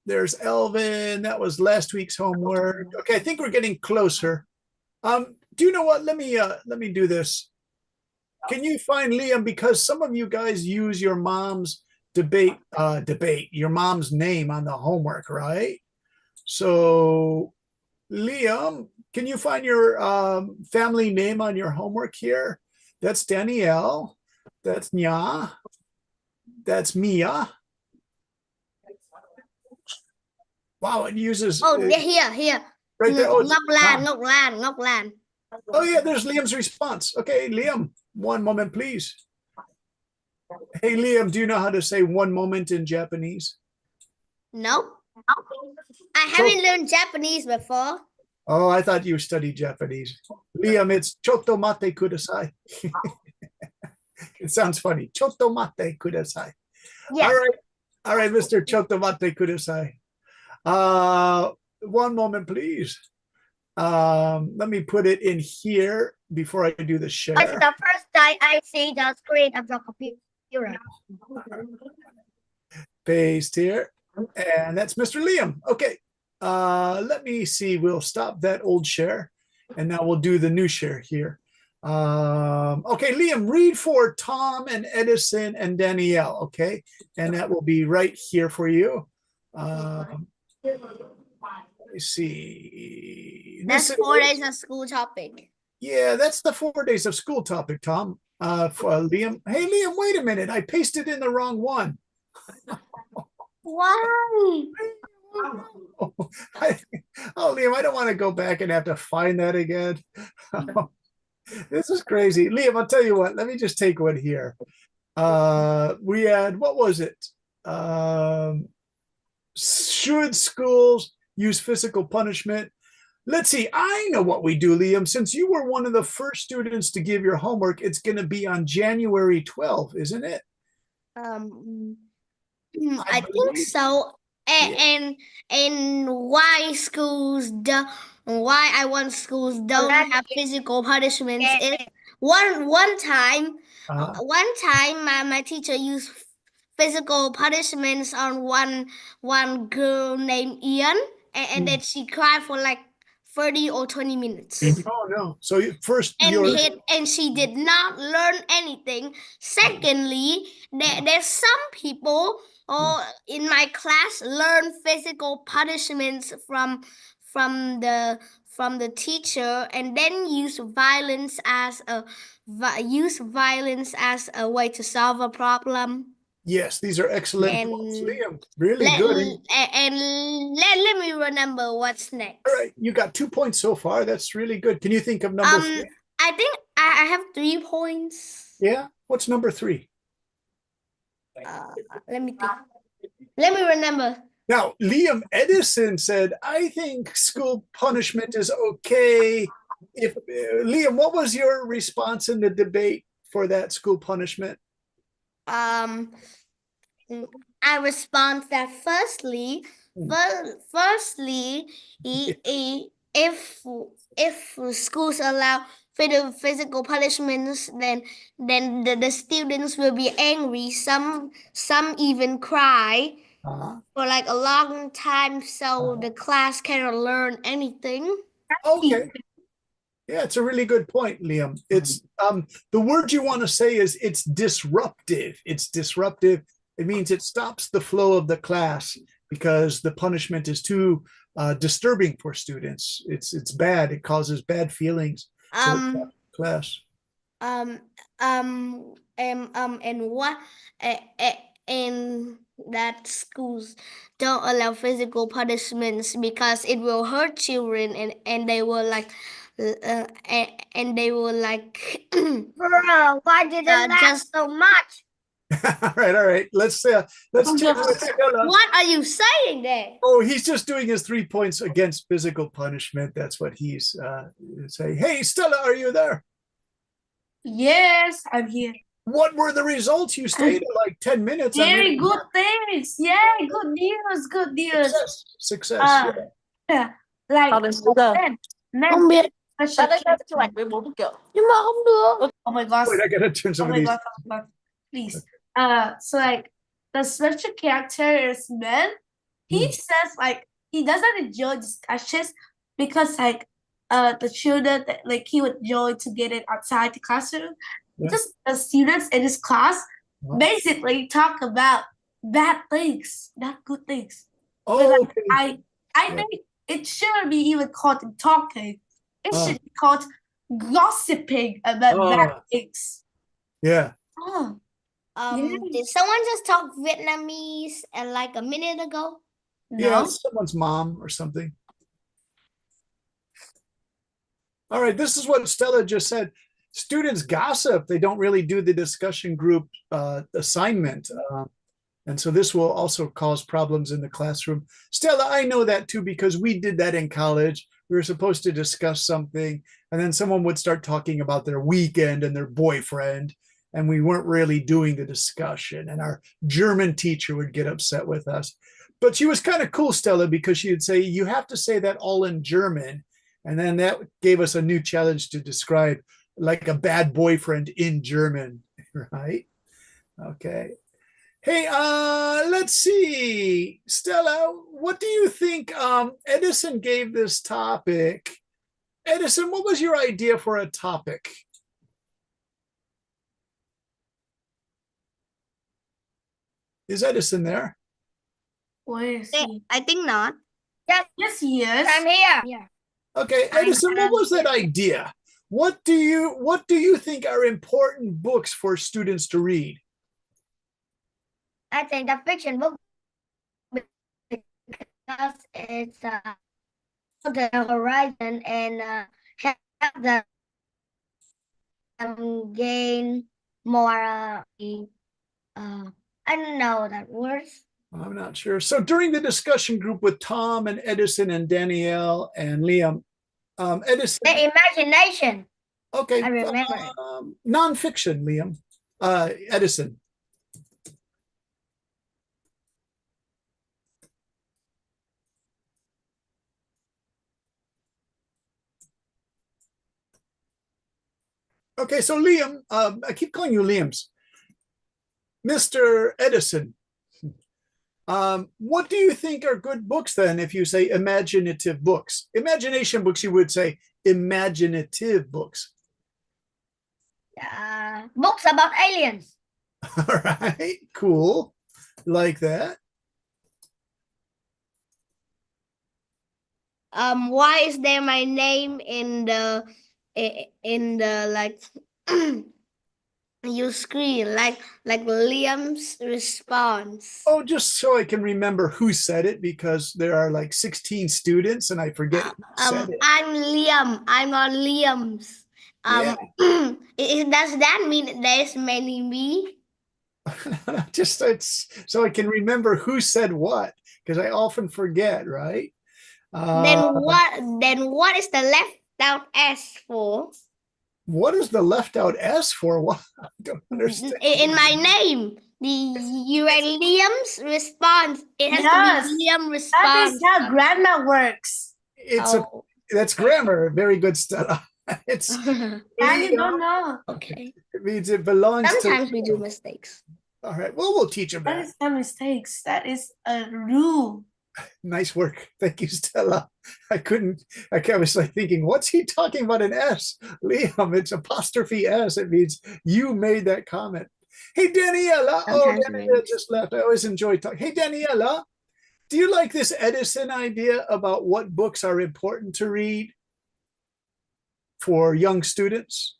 There's Elvin. That was last week's homework. Okay, I think we're getting closer. Do you know what? Let me do this. Can you find Liam? Because some of you guys use your mom's debate, your mom's name on the homework, right? So Liam, can you find your family name on your homework here? That's Danielle. That's Nya. That's Mia. Wow, it uses. Oh, here. Right there. Oh, Ngọc Lan. Oh yeah, there's Liam's response. Okay, Liam, one moment, please. Hey, Liam, do you know how to say one moment in Japanese? No, I haven't learned Japanese before. Oh, I thought you studied Japanese. Liam, it's chotto mate kudasai. It sounds funny. Chotto mate kudasai. Yeah. All right, Mr. Chotto mate kudasai. One moment, please. Let me put it in here before I do the share. It's the first time I see the screen of the computer. Paste here. And that's Mr. Liam. Okay. Let me see. We'll stop that old share. And now we'll do the new share here. Okay, Liam, read for Tom and Edison and Danielle. Okay. And that will be right here for you. Let me see. That's 4 days of school topic. Yeah, that's the 4 days of school topic, Tom. For Liam. Hey, Liam, wait a minute. I pasted in the wrong one. Why? Oh, Liam, Liam, I don't want to go back and have to find that again. This is crazy. Liam, I'll tell you what, let me just take one here. We had, what was it? Should schools use physical punishment? Let's see. I know what we do, Liam. Since you were one of the first students to give your homework, it's going to be on January 12th, isn't it? I think so. And why why I want schools don't have physical punishments is one time my teacher used physical punishments on one girl named Ian, and then she cried for like 30 or 20 minutes. Oh no. So first And she did not learn anything. Secondly, there's some people in my class learn physical punishments from the teacher, and then use violence as a way to solve a problem. Yes, these are excellent And points, Liam. Really good. And let me remember what's next. All right, you got 2 points so far. That's really good. Can you think of number 3? I think I have 3 points. Yeah. What's number 3? Let me think. Let me remember. Now, Liam Edison said, I think school punishment is okay. If Liam, what was your response in the debate for that school punishment? I respond that firstly, if schools allow physical punishments, then the students will be angry. Some even cry for like a long time, so the class cannot learn anything. Okay. Yeah, it's a really good point, Liam. It's the word you want to say is it's disruptive. It's disruptive. It means it stops the flow of the class because the punishment is too disturbing for students. It's bad. It causes bad feelings. Class. And that schools don't allow physical punishments because it will hurt children, and they will like and they will like Bro, why did it last so much? All right. Let's check with Stella. What are you saying there? Oh, he's just doing his 3 points against physical punishment. That's what he's saying. Hey, Stella, are you there? Yes, I'm here. What were the results? You stayed like 10 minutes. Very good things. Yeah, good news. Good news. Success. Yeah. Like Không biết. special Đây là chụp ảnh với bố một kiểu. Nhưng mà không được. Oh my gosh. Wait, I gotta turn Oh some of my these. god, oh my god. Please. So like the special character is man. He says like he doesn't enjoy discussions because like the children like he would enjoy to get it outside the classroom. Yeah. Just the students in his class basically talk about bad things, not good things. Oh, Like, okay. I think it shouldn't be even called talking. It should be called gossiping about bad things. Yeah. Oh, Did someone just talk Vietnamese like a minute ago? Yeah, no. someone's mom or something. All right, this is what Stella just said. Students gossip. They don't really do the discussion group assignment. And so this will also cause problems in the classroom. Stella, I know that too, because we did that in college. We were supposed to discuss something, and then someone would start talking about their weekend and their boyfriend, and we weren't really doing the discussion. And our German teacher would get upset with us. But she was kind of cool, Stella, because she would say, you have to say that all in German. And then that gave us a new challenge to describe like a bad boyfriend in German, right? Okay. Hey, let's see. Stella, what do you think Edison gave this topic? Edison, what was your idea for a topic? Is Edison there? Where is he? I think not. Yes, he is. I'm here. Yeah. Okay, Edison, what was that idea? What do you think are important books for students to read? I think the fiction book because it's the horizon and help them gain more. I don't know that words. I'm not sure. So during the discussion group with Tom and Edison and Danielle and Liam, Edison. The imagination. Okay. I remember it. Nonfiction, Liam. Edison. Okay, so Liam, I keep calling you Liam's. Mr. Edison, what do you think are good books then if you say imaginative books? Imagination books, you would say imaginative books. Books about aliens. All right, cool. Like that. Why is there my name in the like your screen, like Liam's response? Oh, just so I can remember who said it, because there are like 16 students and I forget who said it. I'm Liam. I'm on Liam's. Yeah. Does that mean there's many me? Just it's so I can remember who said what, because I often forget, right? Then what is the left out S for? What is the left out S for? What? I don't understand. In my name, you and Liam's response. It has Yes, to be Liam That response. is how grammar works. It's Oh. that's grammar. Very good, Stella. It's And you don't know. okay. It means it belongs Sometimes to. we do mistakes. All right. Well, we'll teach them That that. is not mistakes. That is a rule. Nice work. Thank you, Stella. I was like thinking, what's he talking about an S? Liam, it's apostrophe S. It means you made that comment. Hey, Daniela. Oh, Sometimes we Daniela make just left. I always enjoy talking. Hey, Daniela, do you like this Edison idea about what books are important to read for young students?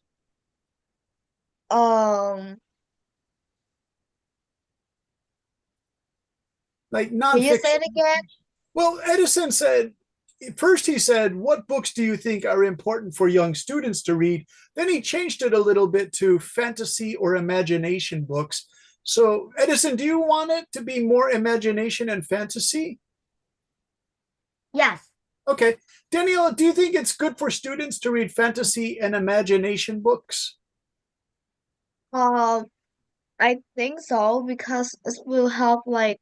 Like Can you nonfiction. say it again? Well, Edison said, first he said, what books do you think are important for young students to read? Then he changed it a little bit to fantasy or imagination books. So Edison, do you want it to be more imagination and fantasy? Yes. Okay. Daniela, do you think it's good for students to read fantasy and imagination books? I think so, because it will help like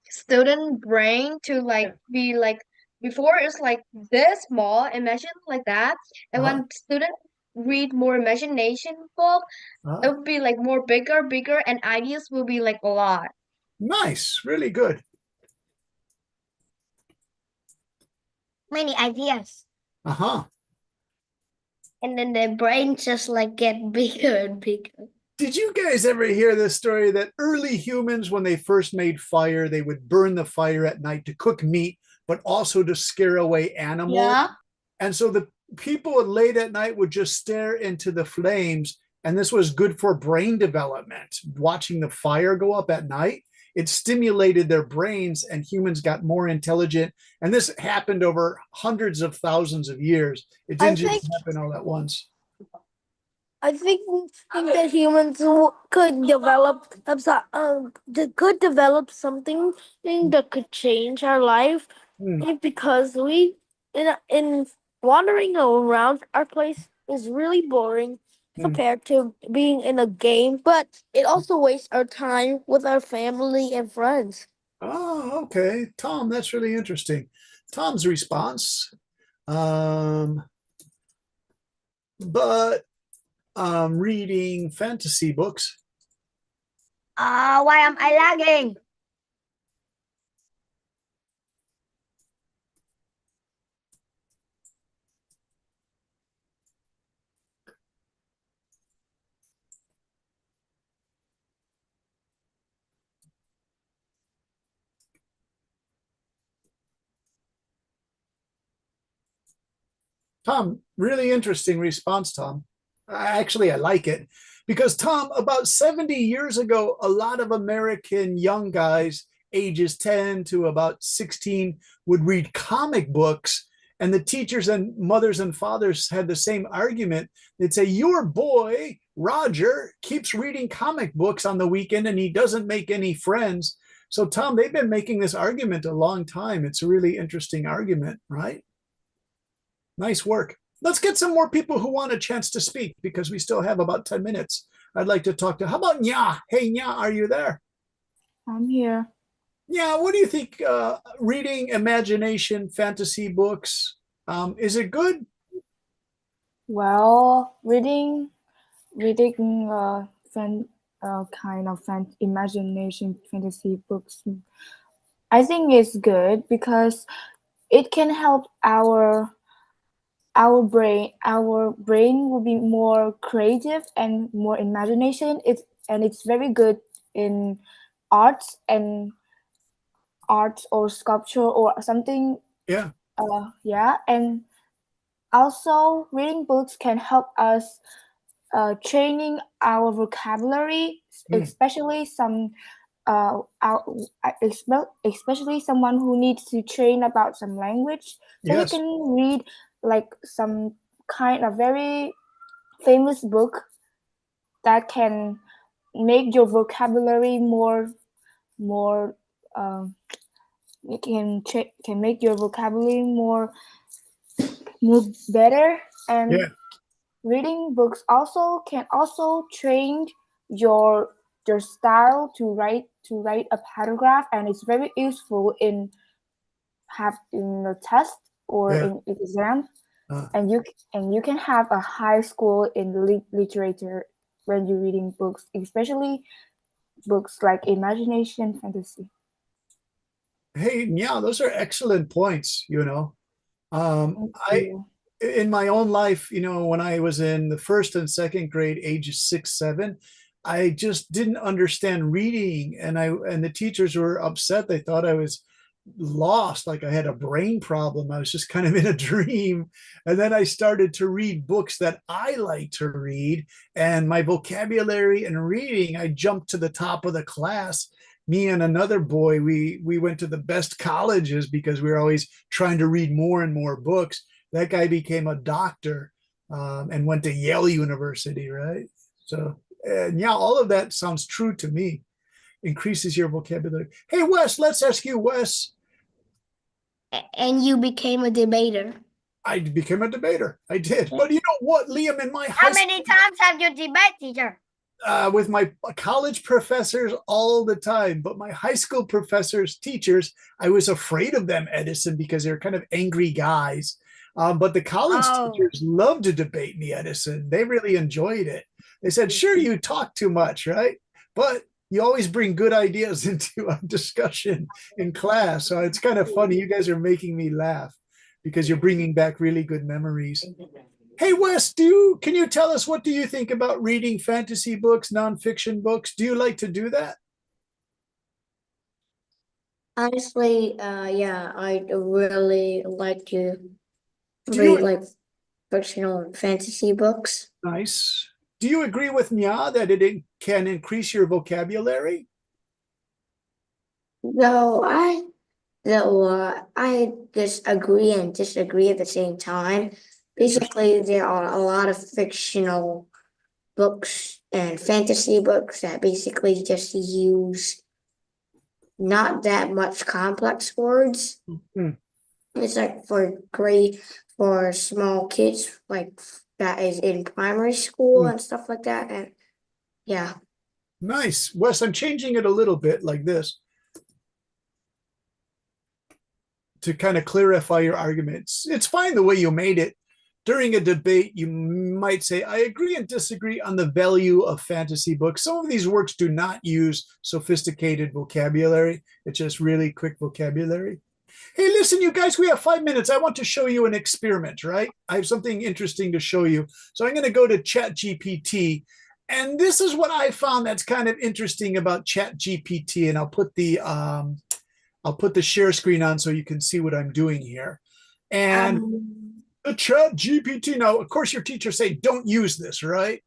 student brain to like be like, before it's like this small, imagine like that, and Uh-huh. when students read more imagination book, it would be like more bigger, and ideas will be like a lot. Nice. Really good. Many ideas. Uh-huh. And then the brain just like get bigger and bigger. Did you guys ever hear this story that early humans, when they first made fire, they would burn the fire at night to cook meat, but also to scare away animals? Yeah. And so the people late at night would just stare into the flames. And this was good for brain development. Watching the fire go up at night, it stimulated their brains and humans got more intelligent. And this happened over hundreds of thousands of years. It didn't just happen all at once. I think that humans could develop something that could change our life, because we in wandering around our place is really boring compared to being in a game, but it also wastes our time with our family and friends. Oh, okay. Tom, that's really interesting. Tom's response. But reading fantasy books. Why am I lagging? Tom, really interesting response, Tom. Actually, I like it because, Tom, about 70 years ago, a lot of American young guys, ages 10 to about 16, would read comic books And the teachers and mothers and fathers had the same argument. They'd say, your boy, Roger, keeps reading comic books on the weekend and he doesn't make any friends. So, Tom, they've been making this argument a long time. It's a really interesting argument, right? Nice work. Let's get some more people who want a chance to speak because we still have about 10 minutes. I'd like to talk to, how about Nya? Hey, Nya, are you there? I'm here. Yeah, what do you think? Reading imagination fantasy books, is it good? Well, reading imagination fantasy books, I think it's good because it can help our brain will be more creative and more imagination. It's very good in arts or sculpture or something. Yeah. And also reading books can help us training our vocabulary, especially especially someone who needs to train about some language. So Yes. you can read like some kind of very famous book that can make your vocabulary it can make your vocabulary more better. And Yeah. reading books can train your style to write a paragraph, and it's very useful in a test or in exam. And you can have a high score in literature when you're reading books, especially books like imagination fantasy. Hey, yeah, those are excellent points, in my own life, when I was in the first and second grade, ages 6, 7, I just didn't understand reading, and the teachers were upset. They thought I was lost, like I had a brain problem. I was just kind of in a dream. And then I started to read books that I like to read, and my vocabulary and reading, I jumped to the top of the class. Me and another boy, we went to the best colleges because we were always trying to read more and more books. That guy became a doctor and went to Yale University, right? So, yeah, all of that sounds true to me. Increases your vocabulary. Hey, Wes, let's ask you, Wes. And you became a debater. I became a debater. I did. But you know what, Liam, in my How many times have you debated, teacher? With my college professors all the time, but my high school professors, teachers, I was afraid of them, Edison, because they're kind of angry guys. But the college teachers loved to debate me, Edison. They really enjoyed it. They said, sure, you talk too much, right? But you always bring good ideas into a discussion in class. So it's kind of funny. You guys are making me laugh because you're bringing back really good memories. Hey, Wes, can you tell us, what do you think about reading fantasy books, nonfiction books? Do you like to do that? Honestly, yeah, I really like to read like fictional and fantasy books. Nice. Do you agree with Nya that it can increase your vocabulary? No, I just agree and disagree at the same time. Basically, there are a lot of fictional books and fantasy books that basically just use not that much complex words. It's like for small kids, like that is in primary school and stuff like that. And yeah. Nice. Wes, I'm changing it a little bit like this to kind of clarify your arguments. It's fine the way you made it. During a debate, you might say, I agree and disagree on the value of fantasy books. Some of these works do not use sophisticated vocabulary. It's just really quick vocabulary. Hey, listen, you guys, we have 5 minutes. I want to show you an experiment, right? I have something interesting to show you. So I'm going to go to ChatGPT. And this is what I found that's kind of interesting about ChatGPT. And I'll put the share screen on so you can see what I'm doing here. And the ChatGPT, now, of course, your teachers say, don't use this, right?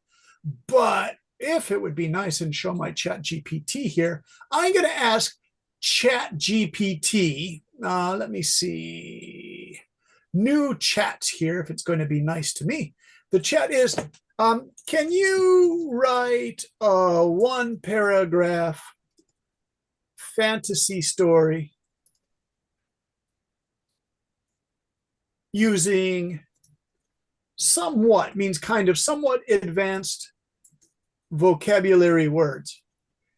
But if it would be nice and show my ChatGPT here, I'm going to ask ChatGPT. Let me see. new chats here if it's going to be nice to me. The chat is, can you write a 1-paragraph fantasy story using somewhat, means kind of, somewhat advanced vocabulary words?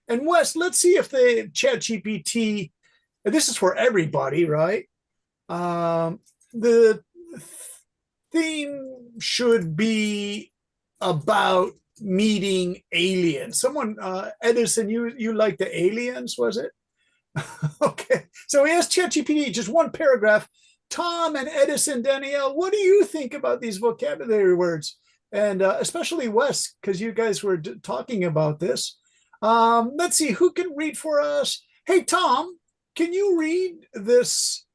And Wes, let's see if the ChatGPT, this is for everybody, right? The theme should be about meeting aliens. Someone, Edison, you like the aliens, was it? Okay, so we asked ChatGPT just 1 paragraph. Tom and Edison, Danielle, what do you think about these vocabulary words? And especially Wes, because you guys were talking about this. Let's see, who can read for us? Hey, Tom, can you read this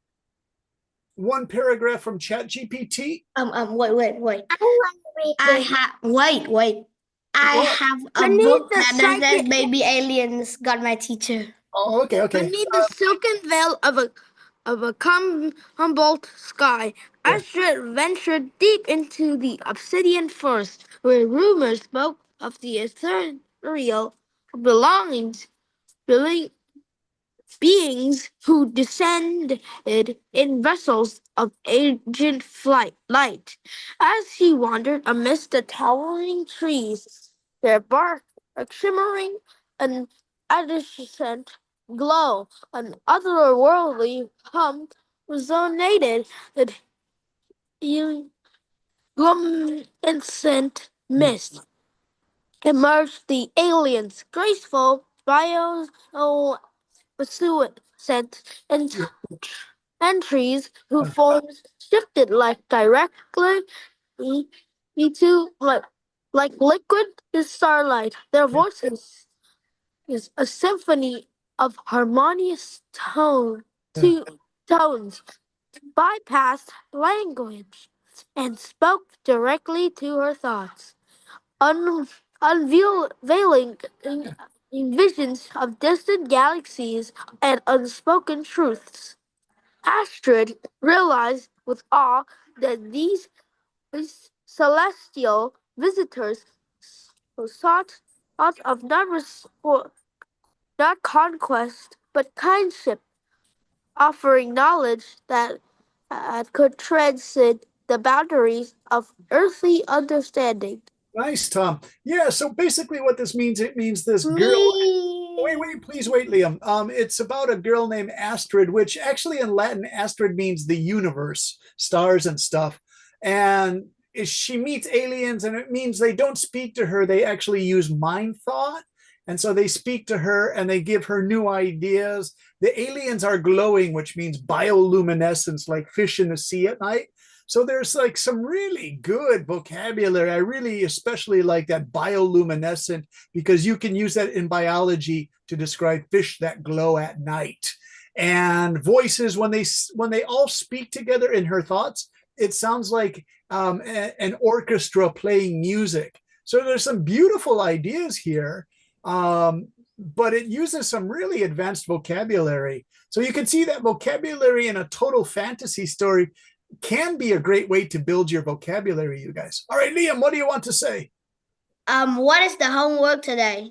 1 paragraph from ChatGPT? Wait. I What? have I a need book the that says second- baby aliens got my teacher. Oh, okay. I need the silken veil of a Humboldt sky. Yeah. Astrid ventured deep into the obsidian forest, where rumors spoke of the ethereal beings who descended in vessels of ancient light. As he wandered amidst the towering trees, their bark a shimmering and iridescent glow, an otherworldly hum resonated with luminescent mist. Emerged the aliens, graceful scent and entries whose forms shifted directly into like liquid starlight. Their voices is a symphony of harmonious tones, bypassed language, and spoke directly to her thoughts, unveiling visions of distant galaxies and unspoken truths. Astrid realized with awe that these celestial visitors sought of not conquest but kindship, offering knowledge that could transcend the boundaries of earthly understanding. Nice, Tom. Yeah, so basically what this means, it means this girl. Please wait, Liam. It's about a girl named Astrid, which actually in Latin, Astrid means the universe, stars and stuff. And she meets aliens, and it means they don't speak to her. They actually use mind thought. And so they speak to her and they give her new ideas. The aliens are glowing, which means bioluminescence, like fish in the sea at night. So there's like some really good vocabulary. I really especially like that bioluminescent, because you can use that in biology to describe fish that glow at night. And voices, when they all speak together in her thoughts, it sounds like an orchestra playing music. So there's some beautiful ideas here, but it uses some really advanced vocabulary. So you can see that vocabulary in a total fantasy story can be a great way to build your vocabulary, you guys. All right, Liam, what do you want to say? What is the homework today?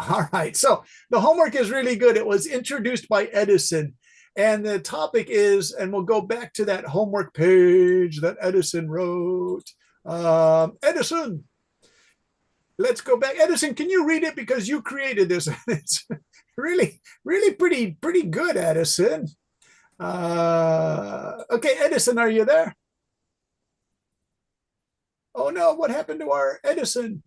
All right, so the homework is really good. It was introduced by Edison, and the topic is, and we'll go back to that homework page that Edison wrote. Edison, let's go back. Edison, can you read it, because you created this? It's really pretty good, Edison. Okay, Edison, are you there? Oh no, what happened to our Edison?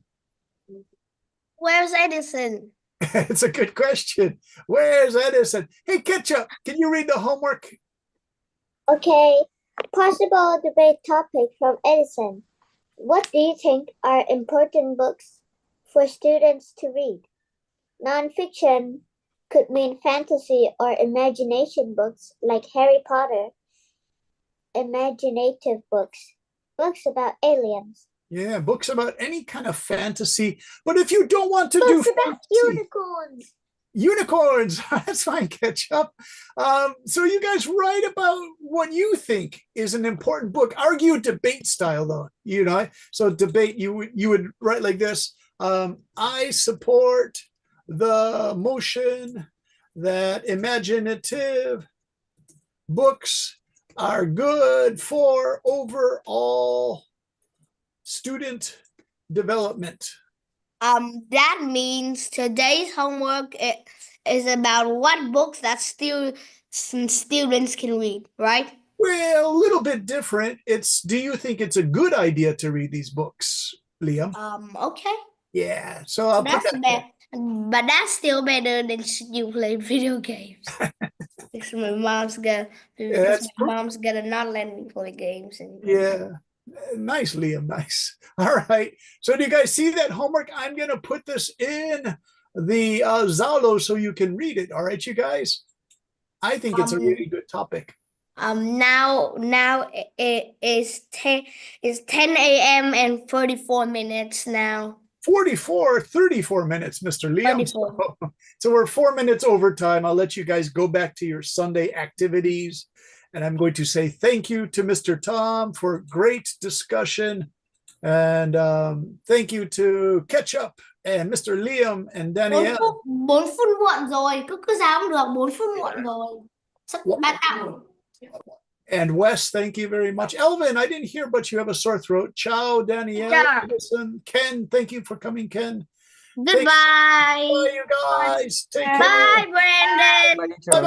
Where's Edison? It's a good question. Where's Edison? Hey, Ketchup, can you read the homework? Okay, possible debate topic from Edison. What do you think are important books for students to read? Nonfiction could mean fantasy or imagination books like Harry Potter, imaginative books about aliens. Yeah, books about any kind of fantasy. But if you don't want to Books do about fantasy, unicorns. Unicorns. That's fine, Ketchup. So you guys write about what you think is an important book. Argue debate style, though. You know, so debate. You would write like this. I support the motion that imaginative books are good for overall student development. That means today's homework is about what books that students can read, right? Well, a little bit different. It's, do you think it's a good idea to read these books, Liam? Okay. Yeah. So I'll put That's that. better, but that's still better than you play video games. Because my mom's gonna not let me play games anymore. Yeah. Nice, Liam. Nice. All right. So do you guys see that homework? I'm going to put this in the Zalo so you can read it. All right, you guys? I think it's a really good topic. Now it is 10 a.m. and 34 minutes now. 34 minutes, Mr. Liam. So we're 4 minutes overtime. I'll let you guys go back to your Sunday activities. And I'm going to say thank you to Mr. Tom for great discussion. And thank you to Ketchup and Mr. Liam and Danielle. 4 phút muộn rồi, cứ sao cũng được, 4 phút muộn rồi. Sắp 3 tạo. And Wes, thank you very much. Elvin, I didn't hear, but you have a sore throat. Ciao, Danielle. Listen, Ken, thank you for coming, Ken. Goodbye. Bye, you guys. Take care. Bye, Brandon. Bye.